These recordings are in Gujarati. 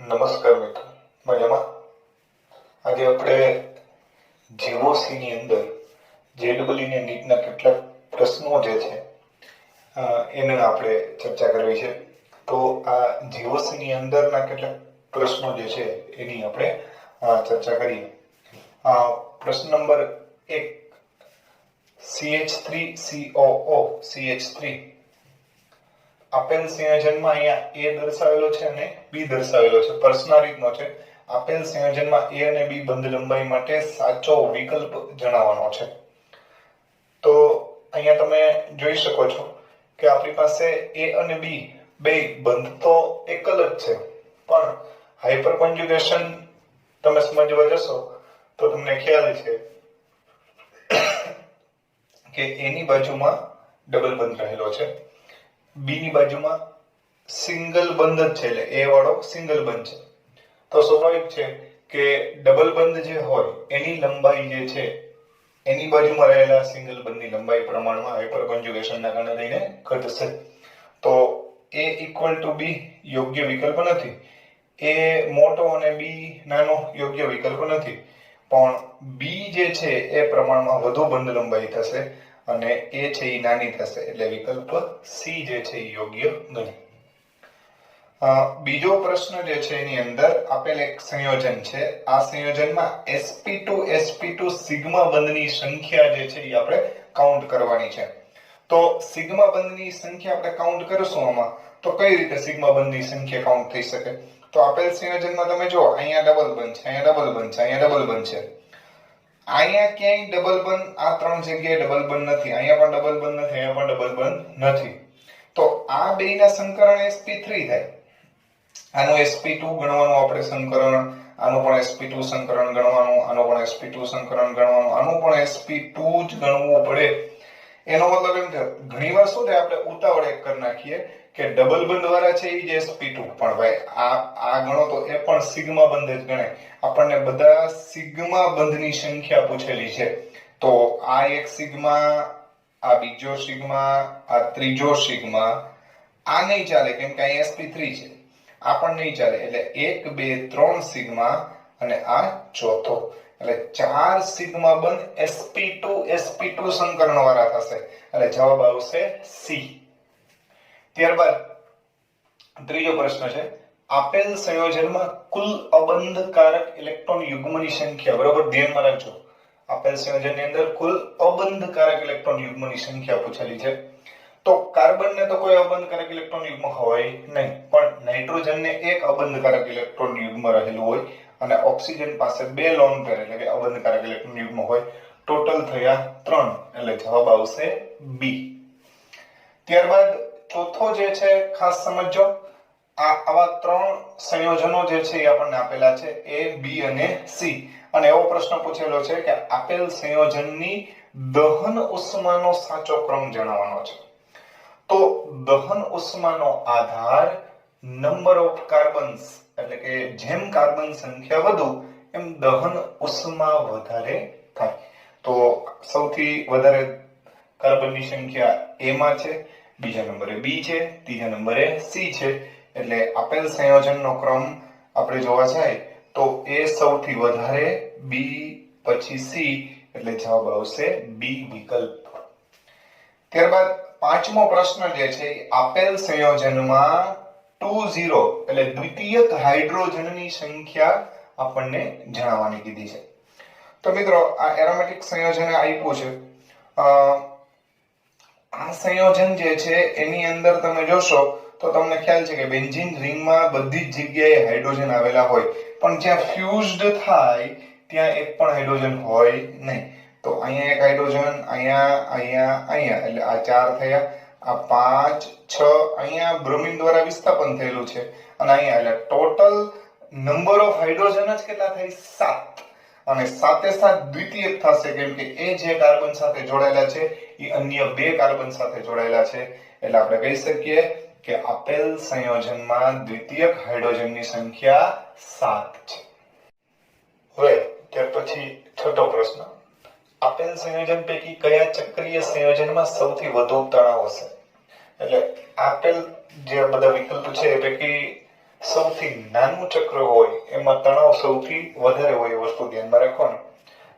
નમસ્કાર મિત્રો, મજામાં? આજે આપણે જીઓસી ની અંદર જેડબલઈ ને નીટના કેટલાક પ્રશ્નો જે છે એને આપણે ચર્ચા કરવી છે. તો આ જીઓસી ની અંદરના કેટલાક પ્રશ્નો જે છે એની આપણે ચર્ચા કરીએ. પ્રશ્ન નંબર 1, CH3COO CH3 આપેલ સંયોજનમાં અહીંયા A દર્શાવેલો છે અને B દર્શાવેલો છે. પ્રશ્ન આ રીતનો છે: આપેલ સંયોજનમાં A અને B બંધ લંબાઈ માટે સાચો વિકલ્પ જણાવવાનો છે. તો અહીંયા તમે જોઈ શકો છો કે આપણી પાસે A અને B બે બંધ તો એક જ છે, પણ હાઇપર કોન્જ્યુગેશન તમે સમજવા જશો તો તમને ખ્યાલ છે કે A ની બાજુમાં ડબલ બંધ રહેલો છે, B ની બાજુમાં સિંગલ બંધ જ છે, એટલે A વાળો સિંગલ બંધ છે. તો સ્વાભાવિક છે કે ડબલ બંધ જે હોય એની લંબાઈ જે છે એની બાજુમાં રહેલા સિંગલ બંધની લંબાઈ પ્રમાણમાં હાઇપર કોન્જ્યુગેશનના કારણે લઈને ઘટશે. તો A = B યોગ્ય વિકલ્પ નથી. A મોટો અને B નાનો યોગ્ય વિકલ્પ નથી, પણ B જે છે એ પ્રમાણમાં વધુ બંધ લંબાઈ થશે અને A છે એ નાની થશે, એટલે વિકલ્પ C જે છે એ યોગ્ય ગણી. બીજો પ્રશ્ન જે છે એની અંદર આપેલ એક સંયોજન છે. આ સંયોજનમાં sp2 સિગ્મા બંધની સંખ્યા જે છે એ આપણે કાઉન્ટ કરવાની છે. તો સિગ્મા બંધની સંખ્યા આપણે કાઉન્ટ કરશું આમાં, તો કઈ રીતે સિગ્મા બંધની સંખ્યા કાઉન્ટ થઈ શકે? તો આપેલ સંયોજનમાં તમે જો અહીંયા ડબલ બંધ છે, અહીંયા ડબલ બંધ છે, અહીંયા ડબલ બંધ છે, અહીંયા ક્યાંય ડબલ બંધ, આ ત્રણ જગ્યાએ ડબલ બંધ નથી, અહીંયા પણ ડબલ બંધ નથી, અહીંયા પણ ડબલ બંધ નથી. તો આ બેયના સંકરણ sp3 થાય. આનું sp2 ગણવાનું આપણે સંકરણ, આનું પણ sp2 સંકરણ ગણવાનું, આનું પણ sp2 સંકરણ ગણવાનું, આનું પણ sp2 જ ગણવું પડે. એનો મતલબ એમ કે ઘણીવાર શું થાય, આપણે ઉતાવળ એક કરી નાખીએ કે ડબલ બંધ વાળા છે એ જ sp2, પણ ભાઈ આ ગણો તો એ પણ સિગ્મા બંધ જ ગણાય. આપણને બધા સિગ્મા બંધની સંખ્યા પૂછેલી છે. તો આ એક સિગ્મા, આ બીજો સિગ્મા, આ ત્રીજો સિગ્મા, આ નહીં ચાલે કેમ કે આ sp3 છે, આ પણ નહીં ચાલે, એટલે 1 2 3 સિગ્મા અને આ ચોથો, એટલે 4 સિગ્મા બંધ sp2 સંકરણ વાળા થશે, એટલે જવાબ આવશે C. ત્યારબાદ ત્રીજો પ્રશ્ન છે: આપેલ સંયોજનમાં કુલ અબંધકારક ઇલેક્ટ્રોન યુગ્મની સંખ્યા, બરોબર ધ્યાનમાં રાખજો, આપેલ સંયોજનની અંદર કુલ અબંધકારક ઇલેક્ટ્રોન યુગ્મની સંખ્યા પૂછેલી છે. તો કાર્બનને તો કોઈ અબંધકારક ઇલેક્ટ્રોન યુગ્મ હોય નહીં, પણ નાઇટ્રોજનને એક અબંધકારક ઇલેક્ટ્રોન યુગ્મ રહેલું હોય અને ઓક્સિજન પાસે બે લોન પેર એટલે કે અબંધકારક ઇલેક્ટ્રોન યુગ્મ હોય. ટોટલ થયા 3, એટલે જવાબ આવશે B. ત્યારબાદ ચોથો જે છે ખાસ સમજો, આવા 3 સંયોજનો જે છે એ આપણને આપેલા છે A, B અને C, અને એવો પ્રશ્ન પૂછેલો છે કે આપેલ સંયોજનની દહન ઉષ્માનો સાચો ક્રમ જણાવવાનો છે. તો દહન ઉષ્માનો આધાર નંબર ઓફ કાર્બન્સ, એટલે કે જેમ કાર્બન સંખ્યા વધુ એમ દહન ઉષ્મા વધારે થાય. તો સૌથી વધારે કાર્બનની સંખ્યા A માં છે, બીજા નંબરે B છે, ત્રીજા નંબરે C છે, એટલે આપેલ સંયોજનનો ક્રમ આપણે જોવા જાય તો A સૌથી વધારે, B પછી C, એટલે જવાબ આવશે B વિકલ્પ. ત્યારબાદ પાંચમો પ્રશ્ન જે છે, આપેલ સંયોજનમાં 20 એટલે દ્વિતીયક હાઇડ્રોજનની સંખ્યા આપણને જણાવવાની કીધી છે. તો મિત્રો આ એરોમેટિક સંયોજન આપ્યું છે. આ સંયોજન જે છે એની અંદર તમે જોશો તો તમને ખ્યાલ છે કે બેન્ઝીન રિંગમાં બધી જ જગ્યાએ હાઇડ્રોજન આવેલા હોય, પણ જ્યાં ફ્યુઝડ થાય ત્યાં એક પણ હાઇડ્રોજન હોય નહીં. તો અહીંયા એક હાઇડ્રોજન, અહીંયા, એટલે આ 4 થયા, આ 5 6, અહીંયા બ્રોમિન દ્વારા વિસ્થાપન થયેલું છે, અને અહીંયા એટલે ટોટલ નંબર ઓફ હાઇડ્રોજન જ કેટલા થાય? 7. અને સાથે દ્વિતીયક થશે કેમ કે એ જે કાર્બન સાથે જોડાયેલા છે એ અન્ય 2 કાર્બન સાથે જોડાયેલા છે, એટલે આપણે કહી શકીએ કે આપેલ સંયોજનમાં દ્વિતીયક હાઇડ્રોજનની સંખ્યા 7 છે. હવે ત્યાર પછી છઠ્ઠો પ્રશ્ન: આપેલ સંયોજન પૈકી કયા ચક્રીય સંયોજનમાં સૌથી વધુ તણાવ હશે? એટલે આપેલ જે બધા વિકલ્પ છે એ પૈકી સૌથી નાનું ચક્ર હોય એમાં તણાવ સૌથી વધારે હોય એ વસ્તુ ધ્યાનમાં રાખવાનું.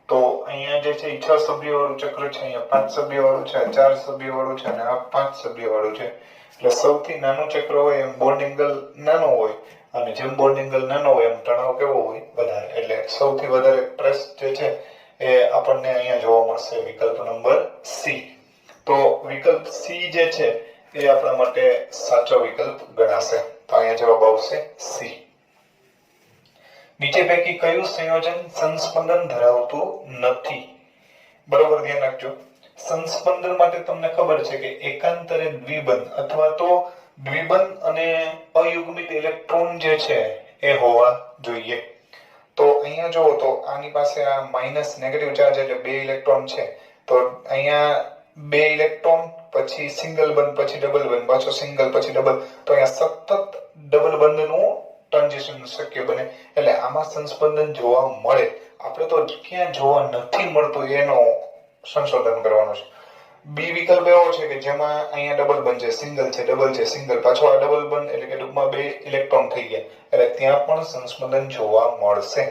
તો અહીંયા જે છે 6 સભ્યવાળું ચક્ર છે, અહીંયા 5 સભ્યવાળું છે, 4 સભ્યવાળું છે અને આ 5 સભ્યવાળું છે. એટલે સૌથી નાનું ચક્ર હોય એમ બોન્ડ એંગલ નાનો હોય અને જેમ બોન્ડ એંગલ નાનો હોય એમ તણાવ કેવો હોય વધારે. એટલે સૌથી વધારે પ્રેસ જે છે એ આપણને અહીંયા જોવા મળશે વિકલ્પ નંબર સી. તો વિકલ્પ સી જે છે એ આપણા માટે સાચો વિકલ્પ ગણાશે. તો અહીંયા જવાબ આવશે સી. નીચે પૈકી કયું સંયોજન સંસ્પંદન ધરાવતું નથી? બરોબર ધ્યાન રાખજો. સંસ્પંદન માટે તમને ખબર છે કે એકાંતરે દ્વિબંધ અથવા તો દ્વિબંધ અને અયુગ્મિત ઇલેક્ટ્રોન જે છે એ હોવા જોઈએ. તો અહીંયા જુઓ તો આની પાસે આ માઇનસ નેગેટિવ ચાર્જ એટલે 2 ઇલેક્ટ્રોન છે. તો અહીંયા 2 ઇલેક્ટ્રોન પછી સિંગલ બંધ પછી ડબલ બંધ પાછો સિંગલ પછી ડબલ. તો અહીંયા સતત ડબલ બંધનું ટ્રાન્ઝિશન શક્ય બને. એટલે આમાં સંસ્પંદન જોવા મળે. આપણે તો ક્યાં જોવા નથી મળતું એનો સંશોધન કરવાનું છે. બી વિકલ્પ એવો છે કે જેમાં અહીંયા ડબલ બંધ છે, સિંગલ છે, ડબલ છે, સિંગલ, પાછો આ ડબલ બંધ એટલે કે ટૂંકમાં 2 ઇલેક્ટ્રોન થઈ ગયા. એટલે ત્યાં પણ સંસ્પંદન જોવા મળશે.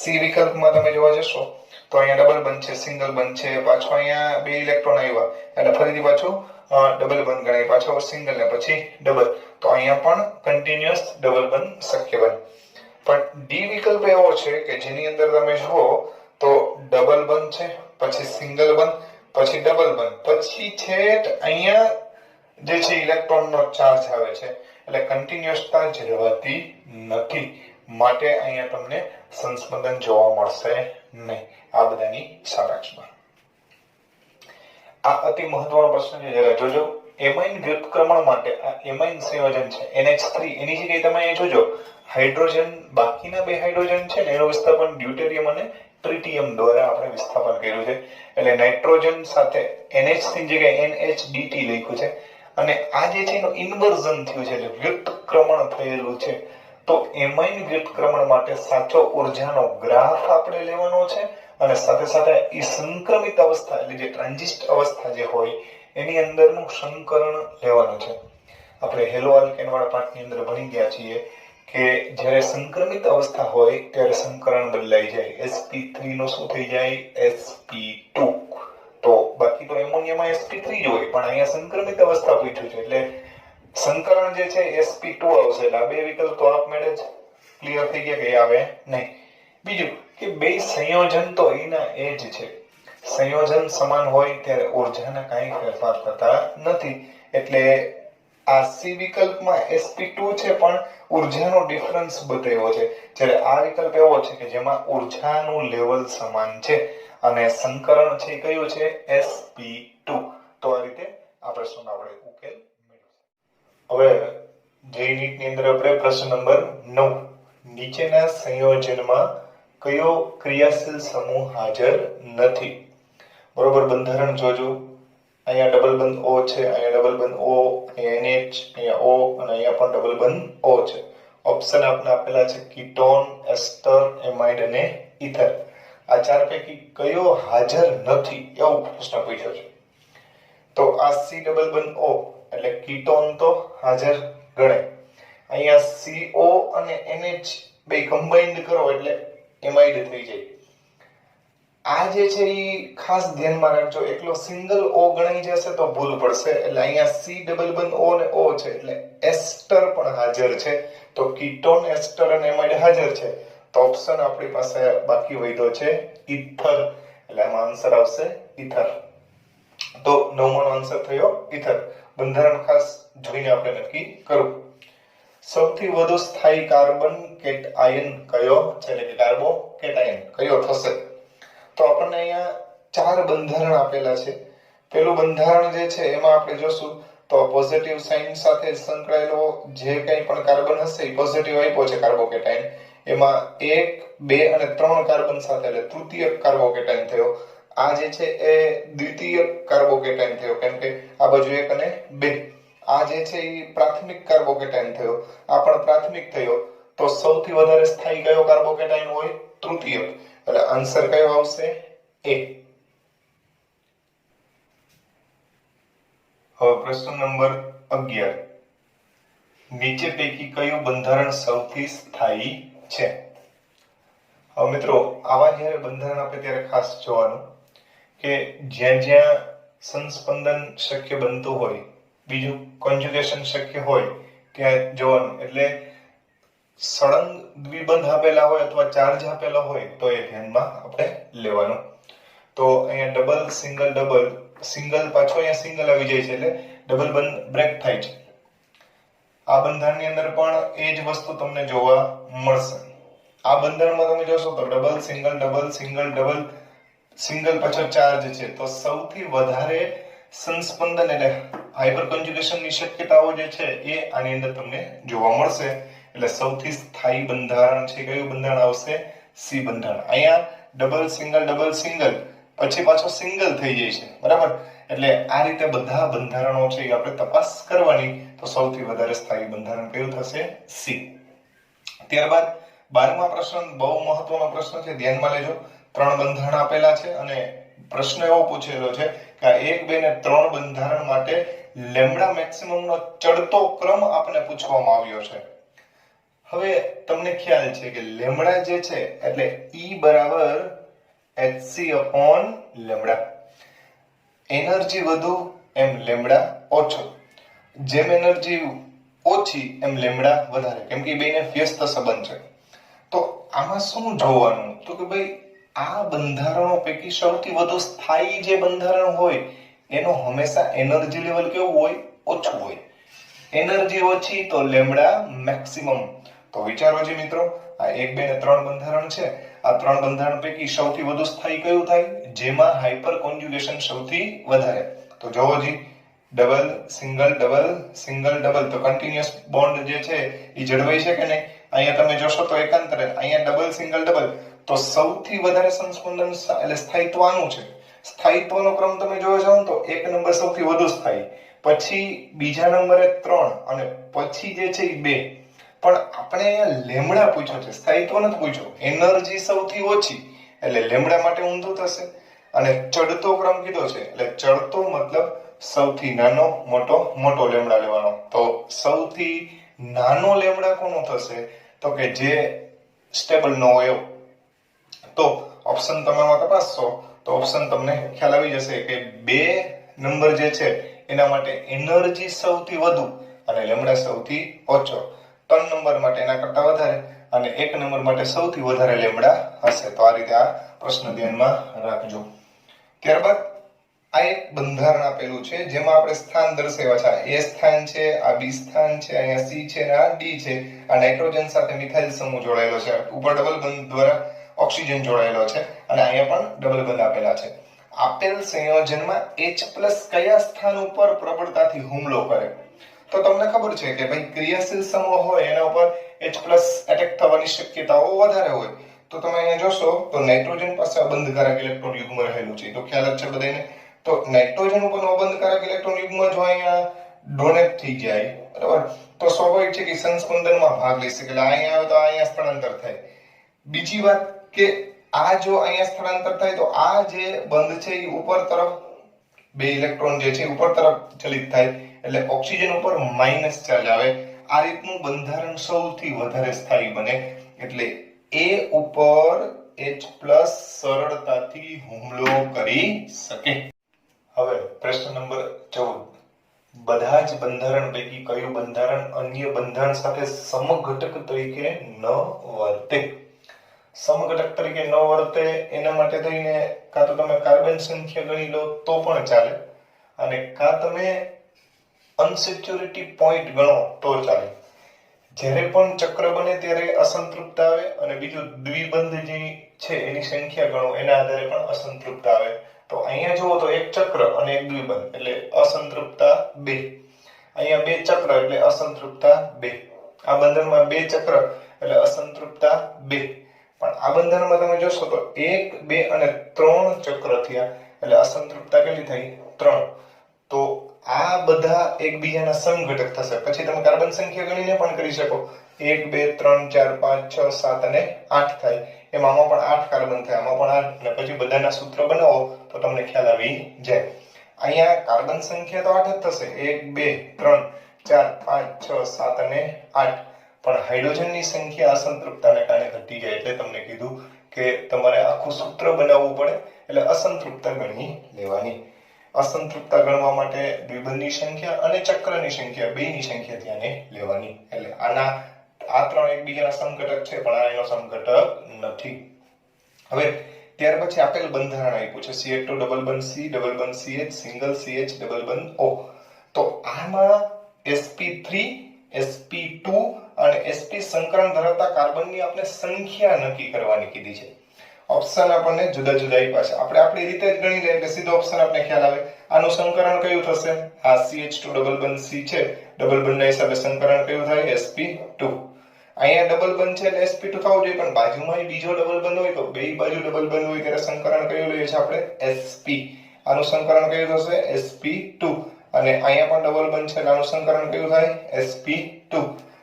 સી વિકલ્પમાં તમે જોવા જશો તો અહીંયા ડબલ બંધ છે, સિંગલ બંધ છે, પાછો અહીંયા 2 ઇલેક્ટ્રોન આવ્યા એટલે ફરીથી પાછું ડબલ બંધ ગણાય, પાછો સિંગલ ને પછી ડબલ. તો અહીંયા પણ કન્ટિન્યુઅસ ડબલ બંધ શક્ય બને. પણ ડી વિકલ્પ એવો છે કે જેની અંદર તમે જુઓ તો ડબલ બંધ છે, પછી સિંગલ બંધ, પછી ડબલ બંધ, પછી છેટ અહીંયા જે છે ઇલેક્ટ્રોનનો ચાર્જ આવે છે. એટલે કન્ટિન્યુઅસતા જળવાતી નથી. માટે અહીંયા તમને સંસ્પંદન જોવા મળશે નહીં. આ બધાની સારાંશમાં આ અતિ મહત્વનો પ્રશ્ન છે, જરા જોજો. એમાઇન વ્યુત્ક્રમણ માટે આ એમાઇન સંયોજન છે NH3 એની જગ્યાએ તમે અહીં જોજો હાઇડ્રોજન, બાકીના 2 હાઇડ્રોજન છે ને એનું વિસ્થાપન ડ્યુટેરિયમ અને ટ્રિટિયમ દ્વારા આપણે વિસ્થાપન કર્યું છે. એટલે નાઇટ્રોજન સાથે NH3 ની જગ્યાએ NHDT લખ્યું છે અને આ જે છે એનું ઇન્વર્ઝન થયું છે એટલે વ્યુત્ક્રમણ થયેલું છે. તો એમાઇન વ્યુત્ક્રમણ માટે સાચો ઉર્જાનો ગ્રાફ આપણે લેવાનો છે અને સાથે સાથે એ સંક્રમિત અવસ્થા એટલે જે ટ્રાન્ઝિસ્ટ અવસ્થા જે હોય એની અંદરનું સંકરણ લેવાનું છે. આપણે હેલો આલ્કેન વાળા પાઠની અંદર ભણી ગયા છીએ કે જ્યારે સંક્રમિત અવસ્થા હોય ત્યારે સંકરણ બદલાઈ જાય. sp3 નું શું થઈ જાય? sp2. તો બાકી તો એમોનિયામાં sp3 જ હોય, પણ અહીંયા સંક્રમિત અવસ્થા પૂછ્યું છે એટલે સંકરણ જે છે sp2 આવશે. એટલે આ 2 વિકલ્પ તો આપમેળે જ ક્લિયર થઈ ગયા કે આવે નહીં. બીજું કે 2 સંયોજન તો એના એ જ છે. સંયોજન સમાન હોય ત્યારે ઉર્જાના કાંઈ ફેરફાર થતા નથી. એટલે આ સી વિકલ્પમાં sp2 છે પણ ઉર્જાનો ડિફરન્સ બતાવ્યો છે. જ્યારે આ વિકલ્પ એવો છે કે જેમાં ઉર્જાનું લેવલ સમાન છે અને સંકરણ છે કયું છે? sp2. તો આ રીતે આ પ્રશ્નનો આપણે ઉકેલ મેળવીશું. હવે જે નીટની અંદર આપણે પ્રશ્ન નંબર 9 નીચેના સંયોજનમાં કયો ક્રિયાશીલ સમૂહ હાજર નથી? બરોબર બંધારણ જોજો. અહીંયા ડબલ બંધ O છે, અહીંયા ડબલ બંધ O, અહીંયા NH, અહીંયા O અને અહીંયા પણ ડબલ બંધ O છે. ઓપ્શન આપને આપેલા છે કીટોન, એસ્ટર, એમાઇડ અને ઇથર. આ 4 પૈકી કયો હાજર નથી એવો પ્રશ્ન પૂછ્યો છે. તો આ C ડબલ બંધ O એટલે કીટોન તો હાજર ગણાય. અહીંયા CO અને NH બે કમ્બાઇન્ડ કરો એટલે એમાઇડ થઈ જાય. આ જે છે એ ખાસ ધ્યાનમાં રાખજો. એકલો સિંગલ O ગણાઈ જશે તો ભૂલ પડશે. એટલે અહીંયા C ડબલ બંધ O ને O છે એટલે એસ્ટર પણ હાજર છે. તો કીટોન, એસ્ટર અને એમાઇડ હાજર છે. તો ઓપ્શન આપણી પાસે બાકી વધ્યો છે ઇથર. એટલે આમાં આન્સર આવશે ઇથર. તો 9મો આન્સર થયો ઇથર. બંધારણ ખાસ જોઈને આપણે નક્કી કરવું. સૌથી વધુ સ્થાયી કાર્બન કેટઆયન કયો છે? એટલે કે કાર્બો કેટઆયન કયો થશે? તો આપણને અહીંયા 4 બંધારણ આપેલા છે. પેલું બંધારણ જે છે એમાં આપણે જોશું તો પોઝિટિવ સાઇન સાથે સંકળાયેલો જે કંઈ પણ કાર્બન હશે એ પોઝિટિવ આપ્યો છે કાર્બોકેટાયન. એમાં 1, 2 અને 3 કાર્બન સાથે એટલે તૃતીય કાર્બોકેટાયન થયો. આ જે છે એ દ્વિતીય કાર્બોકેટાયન થયો કેમ કે આ બાજુ 1 અને 2. આ જે છે એ પ્રાથમિક કાર્બોકેટાયન થયો. આ પણ પ્રાથમિક થયો. તો સૌથી વધારે સ્થાયી કયો કાર્બોકેટાયન હોય? તૃતીય. એટલે આન્સર કયો આવશે? A. હવે પ્રશ્ન નંબર 11 નીચે પૈકી કયું બંધારણ સૌથી સ્થાયી છે? હવે મિત્રો આવા જ્યારે બંધારણ આપે ત્યારે ખાસ જોવાનું કે જ્યાં જ્યાં સંસ્પંદન શક્ય બનતું હોય, બીજું કોન્જ્યુગેશન શક્ય હોય ત્યાં જોવાનું. એટલે સળંગ દ્વિબંધ આપેલા હોય અથવા ચાર્જ આપેલા હોય તો એ ધ્યાનમાં આપણે લેવાનું. તો અહીંયા ડબલ સિંગલ પાછો અહીંયા સિંગલ આવી જાય છે એટલે ડબલ બંધ બ્રેક થાય છે. આ બંધારણની અંદર પણ એ જ વસ્તુ તમને જોવા મળશે. આ બંધારણમાં તમે જોશો તો ડબલ સિંગલ પાછો ચાર્જ છે. તો સૌથી વધારે સંસ્પંદન એટલે હાઇપર કોન્જ્યુગેશનની શક્યતાઓ જે છે એ આની અંદર તમને જોવા મળશે. એટલે સૌથી સ્થાયી બંધારણ છે કયું બંધારણ આવશે? સી બંધારણ. અહીંયા ડબલ સિંગલ પછી પાછો સિંગલ થઈ જાય છે, બરાબર? એટલે આ રીતે બધા બંધારણો છે એ આપણે તપાસ કરવાની. તો સૌથી વધારે સ્થાયી બંધારણ કયું થશે? સી. ત્યારબાદ 12મા પ્રશ્ન બહુ મહત્વનો પ્રશ્ન છે, ધ્યાનમાં લેજો. 3 બંધારણ આપેલા છે અને પ્રશ્ન એવો પૂછેલો છે કે 1, 2 ને 3 બંધારણ માટે લેમ્ડા મેક્સિમમ નો ચડતો ક્રમ આપને પૂછવામાં આવ્યો છે. હવે તમને ખ્યાલ છે કે લેમ્ડા જે છે એટલે E બરાબર hc લેમ્ડા. એનર્જી વધુ એમ લેમ્ડા ઓછો. જેમ એનર્જી ઓછી એમ લેમ્ડા વધારે, કેમ કે બેને વ્યસ્ત સંબંધ છે. તો આમાં શું જોવાનું? તો કે ભાઈ આ બંધારણો પૈકી સૌથી વધુ સ્થાયી જે બંધારણ હોય એનો હંમેશા એનર્જી લેવલ કેવું હોય? ઓછું હોય. એનર્જી ઓછી તો લેમ્ડા મેક્સિમમ. તો વિચારો જી મિત્રો, આ 1, 2 ને 3 બંધારણ છે. આ 3 બંધારણ પૈકી સૌથી વધુ સ્થાયી કયું થાય? જેમાં હાઇપર કોન્જ્યુગેશન સૌથી વધારે. તો જોવો જી, ડબલ સિંગલ તો કન્ટિન્યુઅસ બોન્ડ જે છે એ જળવાય છે કે નહીં? અહીંયા તમે જોશો તો એકાંતરે, અહીંયા ડબલ સિંગલ તો સૌથી વધારે સંસ્પંદન એટલે સ્થાયિત્વ આનું છે. સ્થાયિત્વનો ક્રમ તમે જોવા જાવ તો 1 નંબર સૌથી વધુ સ્થાયી, પછી બીજા નંબરે 3 અને પછી જે છે એ 2. પણ આપણે અહીંયા લેમ્ડા પૂછ્યો છે, સ્થાયિત્વ નથી પૂછ્યો. એનર્જી સૌથી ઓછી એટલે લેમ્ડા માટે ઊંધું થશે. અને ચડતો ક્રમ કીધો છે એટલે ચડતો મતલબ સૌથી નાનો મોટો લેમ્ડા લેવાનો. તો સૌથી નાનો લેમ્ડા કોનો થશે? તો કે જે સ્ટેબલ ન હોય એવો. તો ઓપ્શન તમે આમાં તપાસશો તો ઓપ્શન તમને ખ્યાલ આવી જશે કે 2 નંબર જે છે એના માટે એનર્જી સૌથી વધુ અને લેમ્ડા સૌથી ઓછો. 3 નંબર માટે એના કરતા વધારે અને 1 નંબર માટે સૌથી વધારે લેમ્ડા હશે. તો આ રીતે આ પ્રશ્ન ધ્યાનમાં રાખજો. ત્યારબાદ આ એક બંધારણ આપેલું છે જેમાં આપણે સ્થાન દર્શાવ્યા છે. A સ્થાન છે, આ B સ્થાન છે, અહીંયા C છે અને આ D છે. આ નાઇટ્રોજન સાથે મિથાઇલ સમૂહ જોડાયેલો છે. ઉપર ડબલ બંધ દ્વારા ઓક્સિજન જોડાયેલો છે અને અહીંયા પણ ડબલ બંધ આપેલા છે. આપેલ સંયોજનમાં H+ કયા સ્થાન ઉપર પ્રબળતાથી હુમલો કરે? તો તમને ખબર છે કે ભાઈ ક્રિયાશીલ સમૂહ હોય એના ઉપર H+ એટેક થવાની શક્યતાઓ વધારે હોય. તો તમે અહીંયા જોશો તો નાઇટ્રોજન પાસે અબંધકારક ઇલેક્ટ્રોન યુગ્મ રહેલું છે. તો ખ્યાલ જ છે બધાને. તો નાઇટ્રોજન ઉપરનો અબંધકારક ઇલેક્ટ્રોન યુગ્મ જો અહીંયા ડોનેટ થઈ જાય, બરાબર, તો સ્વાભાવિક છે કે સંસ્પંદનમાં ભાગ લઈ શકે. એટલે અહીંયા આવે તો અહીંયા સ્થળાંતર થાય. બીજી વાત કે આ જો અહીંયા સ્થળાંતર થાય તો આ જે બંધ છે એ ઉપર તરફ 2 ઇલેક્ટ્રોન જે છે ઉપર તરફ ચલિત થાય એટલે ઓક્સિજન ઉપર માઈનસ ચાર્જ આવે. આ રીતનું બંધારણ સૌથી વધારે સ્થાયી બને. એટલે A ઉપર H+ સરળતાથી હુમલો કરી શકે. હવે પ્રશ્ન નંબર 14. બધા જ બંધારણ પૈકી કયું બંધારણ અન્ય બંધારણ સાથે સમઘટક તરીકે ન વર્તે? સમઘટક તરીકે ન વર્તે એના માટે થઈને કાં તો તમે કાર્બન સંખ્યા ગણી લો તો પણ ચાલે અને કાં તમે અનસિક્યોરિટી પોઈન્ટ ગણો તો ચાલે. જ્યારે પણ ચક્ર બને ત્યારે અસંતૃપ્ત આવે અને બીજું દ્વિબંધ જે છે એની સંખ્યા ગણો એના આધારે પણ અસંતૃપ્ત આવે. તો અહીંયા જુઓ તો એક ચક્ર અને એક દ્વિબંધ એટલે અસંતૃપ્તતા 2. અહીંયા 2 ચક્ર એટલે અસંતૃપ્તતા 2. આ બંધનમાં 2 ચક્ર એટલે અસંતૃપ્તતા 2. પણ આ બંધનમાં તમે જોશો તો 1, 2 અને 3 ચક્ર થયા એટલે અસંતૃપ્તતા કેટલી થઈ? 3. તો આ બધા એકબીજાના સમઘટક થશે. પછી તમે કાર્બન સંખ્યા ગણીને પણ કરી શકો. 1, 2, 3, 4, 5, 6, 7 અને 8 થાય. એમાં પણ 8 કાર્બન થાય, આમાં પણ 8 અને પછી બધાના સૂત્ર બનાવો તો તમને ખ્યાલ આવી જાય. અહીંયા કાર્બન સંખ્યા તો 8 જ થશે. 1, 2, 3. 4 5 6 7 અને 8 પણ હાઇડ્રોજનની સંખ્યા અસંતૃપ્તતાને કારણે ઘટી જાય એટલે તમને કીધું કે તમારે આખું સૂત્ર બનાવવું પડે એટલે અસંતૃપ્તતા ગણી લેવાની. અસંતૃપ્તતા ગણવા માટે દ્વિબંધની સંખ્યા અને ચક્રની સંખ્યા બેની સંખ્યા ધ્યાને લેવાની. એટલે આ ત્રણ એકબીજાના સમઘટક છે પણ આ એનો સમઘટક નથી. હવે ત્યાર પછી આપેલ બંધારણ આપ્યું છે CH2 ડબલ બંધ C ડબલ બંધ CH સિંગલ CH ડબલ બંધ O. તો આમાં sp3 sp2 અને sp સંકરણ ધરાવતા કાર્બનની આપણે સંખ્યા નક્કી કરવાની કીધી છે. ઓપ્શન આપણને જુદા જુદા આપ્યા છે. આપણે આપણી રીતે જ ગણી લઈએ એટલે સીધો ઓપ્શન આપણે ખ્યાલ આવે. આનું સંકરણ કયું થશે? આ CH2 ડબલ બંધ C છે, ડબલ બંધના હિસાબે સંકરણ કયું થાય? sp2. અહીંયા ડબલ બંધ છે એટલે sp2 થવું જોઈએ, પણ બાજુમાં બીજો ડબલ બંધ હોય તો બે બાજુ ડબલ બંધ હોય ત્યારે સંકરણ કયું લઈએ છીએ આપણે? sp. આનું સંકરણ કયું થશે? sp2. અને અહીંયા પણ ડબલ બંધ છે એટલે આનું સંકરણ કયું થાય? sp2.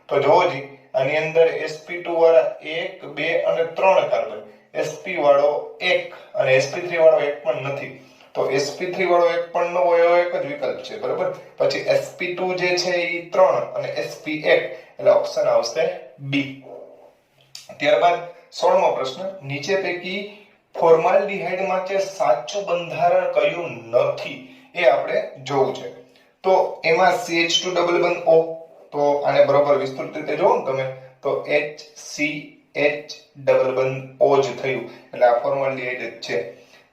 તો જોવો જી આની અંદર sp2 વાળા 1 2 અને 3 કાર્બન, sp વાળો 1 અને sp3 વાળો 1 પણ નથી. તો sp3 વાળો 1 પણ ન હોય એવો એક જ વિકલ્પ છે, બરાબર. પછી sp2 જે છે એ 3 અને sp1 એટલે ઓપ્શન આવશે B. ત્યારબાદ 16મો પ્રશ્ન, નીચે પૈકી ફોર્માલ્ડિહાઇડ માટે સાચું બંધારણ કયું નથી એ આપણે જોવું છે. તો એમાં CH2 ડબલ બંધ O, તો આને બરોબર વિસ્તૃત રીતે જોવો ને તમે તો HCH ડબલ બંધ O જ થયું એટલે આ ફોર્માલ્ડિહાઇડ જ છે.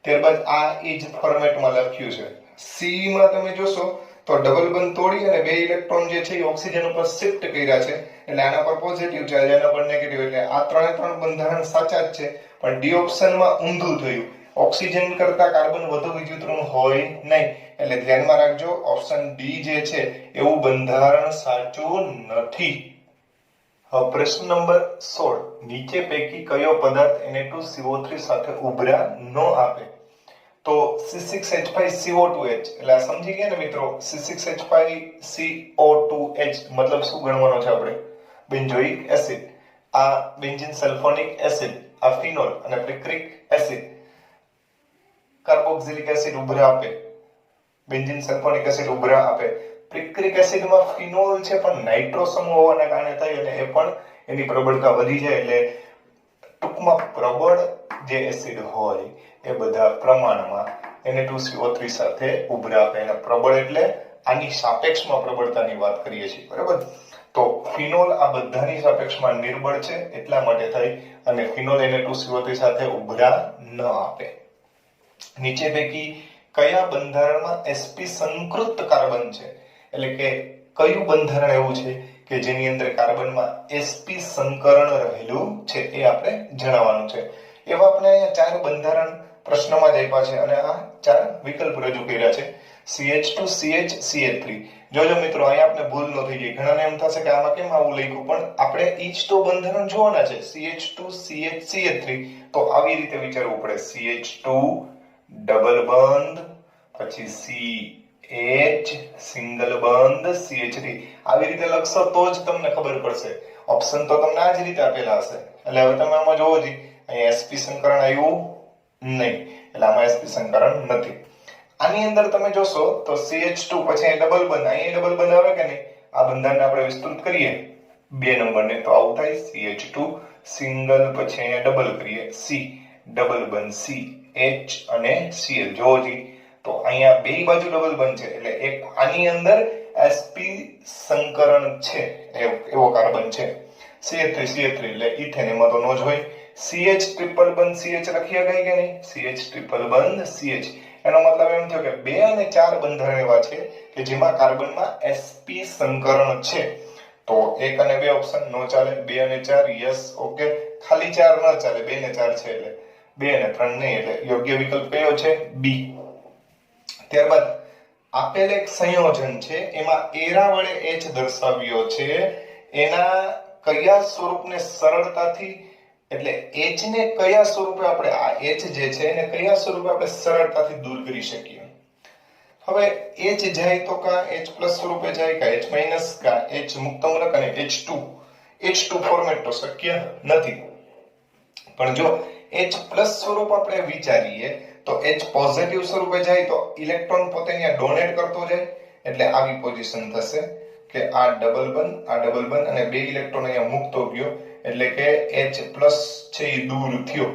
ત્યારબાદ આ એ જ ફોર્મેટમાં લખ્યું છે. C માં તમે જોશો તો ડબલ બંધ તોડી અને બે ઇલેક્ટ્રોન જે છે એ ઓક્સિજન ઉપર શિફ્ટ કર્યા છે એટલે આના પર પોઝિટિવ ચાર્જ, આના પર નેગેટિવ, એટલે આ ત્રણ બંધારણ સાચા જ છે. પણ ડી ઓપ્શનમાં ઊંધું થયું. ઓક્સિજન કરતા કાર્બન વધુ વિદ્યુતઋણ હોય નહીં એટલે ધ્યાનમાં રાખજો ઓપ્શન ડી જે છે એવું બંધારણ સાચું નથી. હવે પ્રશ્ન નંબર 16, નીચે પૈકી કયો પદાર્થ Na2CO3 સાથે ઉભરા ન આપે? તો C6H5CO2H એટલે આ સમજી ગયા ને મિત્રો. C6H5CO2H મતલબ શું ગણવાનો છે આપણે? Benzoic acid. આ બેન્ઝીન સલ્ફોનિક એસિડ, આ ફિનોલ અને પ્રિક્રિક એસિડ. કાર્બોક્સિલિક એસિડ ઉભરા આપે, બેન્ઝીન સલ્ફોનિક એસિડ ઉભરા આપે. પ્રિક્રિક એસિડમાં ફિનોલ છે પણ નાઇટ્રો સમૂહ હોવાના કારણે થાય અને એ પણ એની પ્રબળતા વધી જાય એટલે ટૂંકમાં પ્રબળ જે એસિડ હોય એ બધા પ્રમાણમાં Na2CO3 સાથે ઉભરા આપે. અને પ્રબળ એટલે આની સાપેક્ષમાં પ્રબળતાની વાત કરીએ છીએ, બરાબર. તો ફિનોલ આ બધાની સાપેક્ષમાં નિર્બળ છે એટલા માટે થઈ અને ફિનોલ Na2CO3 સાથે ઉભરા ન આપે. નીચે પૈકી કયા બંધારણમાં sp સંકૃત કાર્બન છે? એટલે કે કયું બંધારણ એવું છે કે જેની અંદર કાર્બનમાં sp સંકરણ રહેલું છે એ આપણે જણાવવાનું છે. એવા આપણે અહીંયા 4 બંધારણ પ્રશ્નમાં જ આપ્યા છે અને આ 4 વિકલ્પ રજૂ કર્યા છે. CH2 CH CH3. જોજો મિત્રો અહીંયા આપણે ભૂલ ન થઈ જાય. ઘણાને એમ થશે કે આમાં કેમ આવું લખ્યું, પણ આપણે ઈ જ તો બંધારણ જોવાના છે. CH2 CH CH3 તો આવી રીતે વિચારવું પડે. CH2 ડબલ બંધ, પછી CH સિંગલ બંધ, CH3 આવી રીતે લખશો તો જ તમને ખબર પડશે. ઓપ્શન તો તમને આ જ રીતે આપેલા હશે. એટલે હવે તમે આમાં જોવો જી અહીંયા sp સંકરણ આવ્યું નહીં એટલે આમાં sp સંકરણ નથી. આની અંદર તમે જોશો તો CH2 પછી અહીં ડબલ બંધ, અહીં ડબલ બંધ આવે કે નહીં? આ બંધારણને આપણે વિસ્તૃત કરીએ 2 નંબરને તો આવું થાય CH2 સિંગલ, પછી અહીંયા ડબલ કરીએ C ડબલ બંધ C H અને Cl. જોજી તો અહીંયા બે બાજુ ડબલ બંધ છે એટલે એક આની અંદર sp સંકરણ છે એવો કાર્બન છે. CH3 એટલે ઇથેન એમાં તો નો જ હોય. CH ટ્રિપલ બંધ CH લખી શકાય કે નહીં? CH ટ્રિપલ બંધ CH એનો મતલબ એમ થયો કે 2 અને 4 બંધારણ એવા છે કે જેમાં કાર્બનમાં sp સંકરણ છે. તો 1 અને 2 ઓપ્શન નો ચાલે, 2 અને 4 યસ ઓકે, ખાલી 4 ન ચાલે, 2 ને 4 છે એટલે 2 અને 3 નહીં એટલે યોગ્ય વિકલ્પ કયો છે? B. ત્યારબાદ આપેલ એક સંયોજન છે એમાં એરા વડે H દર્શાવ્યો છે, એના કયા સ્વરૂપને સરળતાથી એટલે H ને કયા સ્વરૂપે આપણે આ H જે છે એને કયા સ્વરૂપે આપણે સરળતાથી દૂર કરી શકીએ? હવે H જાય તો કા H+ સ્વરૂપે જાય કા H- કા H મુક્તમૂલક અને H2 ફોર્મેટ તો શક્ય નથી. પણ જો H+ સ્વરૂપ આપણે વિચારીએ તો H પોઝિટિવ સ્વરૂપે જાય તો ઇલેક્ટ્રોન પોતે અહીંયા ડોનેટ કરતો જાય એટલે આવી પોઝિશન થશે. કે આ ડબલ બંધ અને બે ઇલેક્ટ્રોન અહીંયા મુક્તો ગયો એટલે કે H+ છે એ દૂર થયો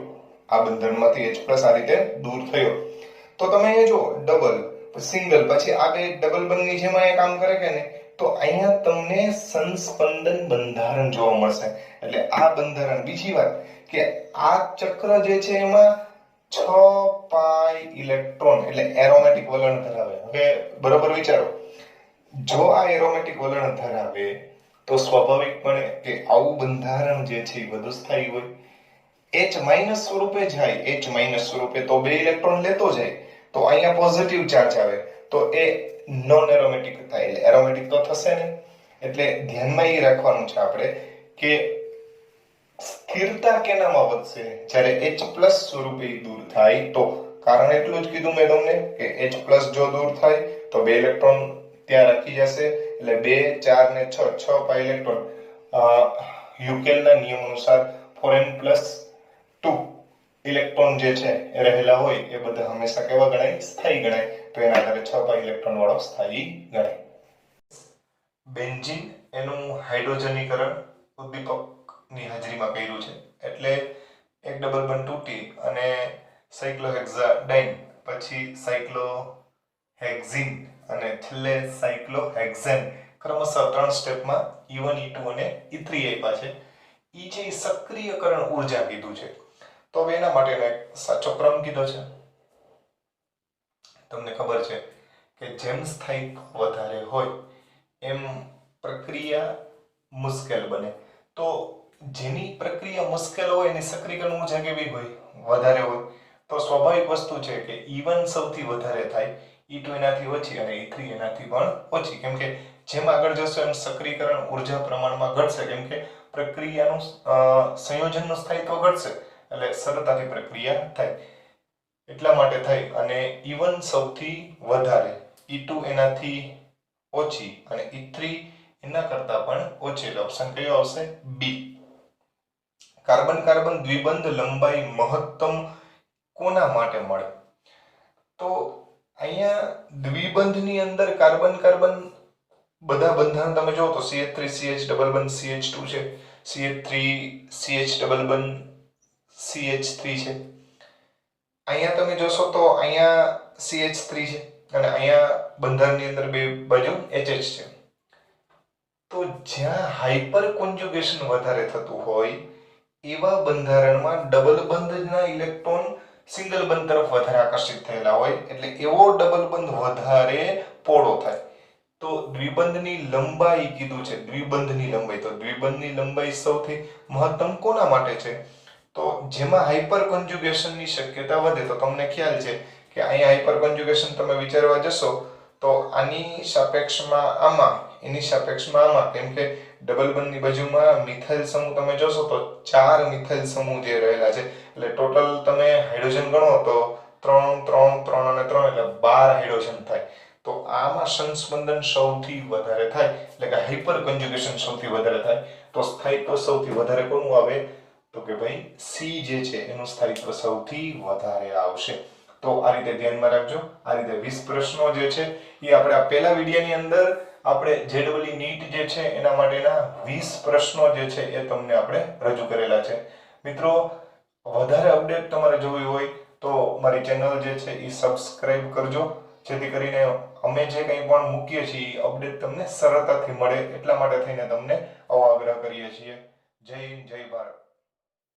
આ બંધનમાંથી H+ આ રીતે દૂર થયો તો તમે એ જો ડબલ સિંગલ પછી આ બે ડબલ બંધની જેમ અહીંયા કામ કરે કે ને તો અહીંયા તમને સંસ્પંદન બંધારણ જોવા મળશે એટલે આ બંધારણ બીજી વાત કે આ ચક્ર જે છે એમાં 6 પાઈ ઇલેક્ટ્રોન એટલે એરોમેટિક વલણ ધરાવે હવે બરોબર વિચારો જો આ એરોમેટિક વલણ ધરાવે તો સ્વાભાવિકપણે કે આવું બંધારણ જે છે એ વધુ સ્થાયી હોય H- સ્વરૂપે જાય H- સ્વરૂપે તો બે ઇલેક્ટ્રોન લેતો જાય તો અહીંયા પોઝિટિવ ચાર્જ આવે તો એ નોન એરોમેટિક થાય એટલે એરોમેટિક તો થશે ને એટલે ધ્યાનમાં એ રાખવાનું છે આપણે કે સ્થિરતા કેનામાં વધશે જ્યારે H+ સ્વરૂપે દૂર થાય તો કારણ એટલું જ કીધું મેં તમને કે H+ જો દૂર થાય તો બે ઇલેક્ટ્રોન ત્યાં રાખી જશે એટલે 2 4 ને 6 પાઈ ઇલેક્ટ્રોન યુકેલના નિયમ અનુસાર 4n+2 ઇલેક્ટ્રોન જે છે એ રહેલા હોય એ બધા હંમેશા કેવા ગણાય સ્થાયી ગણાય તો એના આધારે 6 પાઈ ઇલેક્ટ્રોન વાળો સ્થાયી ગણાય બેન્ઝીન એનું હાઇડ્રોજનીકરણ ઉદ્દીપકની હાજરીમાં કર્યું છે એટલે એક ડબલ બંધ તૂટી અને સાયક્લોહેક્સાડાઇન પછી સાયક્લોહેક્ઝીન અને છેલ્લે સાયક્લોહેક્સેન ક્રમશઃ 3 સ્ટેપમાં E1 E2 અને E3 આપ્યા છે ઈ જે સક્રિયકરણ ઊર્જા કીધું છે તો હવે એના માટેનો એક સાચો ક્રમ કીધો છે તમને ખબર છે કે જેમ સ્થાયિત્વ વધારે હોય એમ પ્રક્રિયા મુશ્કેલ બને તો જેની પ્રક્રિયા મુશ્કેલ હોય એની સક્રિયકરણ ઊર્જા કેવી હોય વધારે હોય તો સ્વાભાવિક વસ્તુ છે કે E1 સૌથી વધારે થાય E2 એનાથી ઓછી અને E3 એનાથી પણ ઓછી કેમ કે જેમ આગળ જશો એમ સક્રિયકરણ ઊર્જા પ્રમાણમાં ઘટશે કેમ કે પ્રક્રિયાનું સંયોજનનું સ્થાયિત્વ ઘટશે એટલે સરળતાથી પ્રક્રિયા થાય એટલા માટે થાય અને E1 સૌથી વધારે E2 એનાથી ઓછી અને E3 એના કરતા પણ ઓછી એટલે ઓપ્શન કયો આવશે B કાર્બન કાર્બન દ્વિબંધ લંબાઈ મહત્તમ કોના માટે મળે તો અહીંયા દ્વિબંધની અંદર કાર્બન કાર્બન બધા બંધારણ તમે જો તો CH3 CH ડબલ બંધ CH2 છે CH3 CH ડબલ બંધ CH3 છે અહીંયા તમે જોશો તો અહીંયા CH3 છે અને અહીંયા બંધારણની અંદર બે બાજુ HH છે તો જ્યાં હાઇપર કોન્જુગેશન વધારે થતું હોય એવા બંધારણમાં ડબલ બંધના ઇલેક્ટ્રોન સિંગલ બંધ તરફ વધારે આકર્ષિત થયેલા હોય એટલે એવો ડબલ બંધ વધારે પોળો થાય તો દ્વિબંધની લંબાઈ કીધું છે દ્વિબંધની લંબાઈ તો દ્વિબંધની લંબાઈ સૌથી મહત્તમ કોના માટે છે તો જેમાં હાઇપર કોન્જુગેશનની શક્યતા વધે તો તમને ખ્યાલ છે કે અહીંયા હાઇપર કોન્જુગેશન તમે વિચારવા જશો તો આની સાપેક્ષમાં આમાં એની સાપેક્ષમાં આમાં કેમ કે ડબલ બંધની બાજુમાં મિથાઇલ સમૂહ તમે જોશો તો 4 મિથાઇલ સમૂહ જે રહેલા છે એટલે ટોટલ તમે હાઇડ્રોજન ગણો તો 3 3 3 અને 3 એટલે 12 હાઇડ્રોજન થાય તો આમાં સંસ્પંદન સૌથી વધારે થાય એટલે કે હાઇપર કોન્જુગેશન સૌથી વધારે થાય તો સ્થાયિત્વ સૌથી વધારે કોનું આવે તો કે ભાઈ C જે છે એનું સ્થાયિત્વ સૌથી વધારે આવશે તો આ રીતે ધ્યાનમાં રાખજો આ રીતે 20 પ્રશ્નો જે છે એ આપણે આ પહેલા વિડિયોની અંદર આપણે JEE નીટ જે છે એના માટેના 20 પ્રશ્નો જે છે એ તમને આપણે રજૂ કરેલા છે મિત્રો વધારે અપડેટ તમારે જોવી હોય તો મારી ચેનલ જે છે એ સબસ્ક્રાઇબ કરજો જેથી કરીને અમે જે કંઈ પણ મૂકીએ છીએ અપડેટ તમને સરળતાથી મળે એટલા માટે થઈને તમને આવો આગ્રહ કરીએ છીએ જય હિન્દ જય ભારત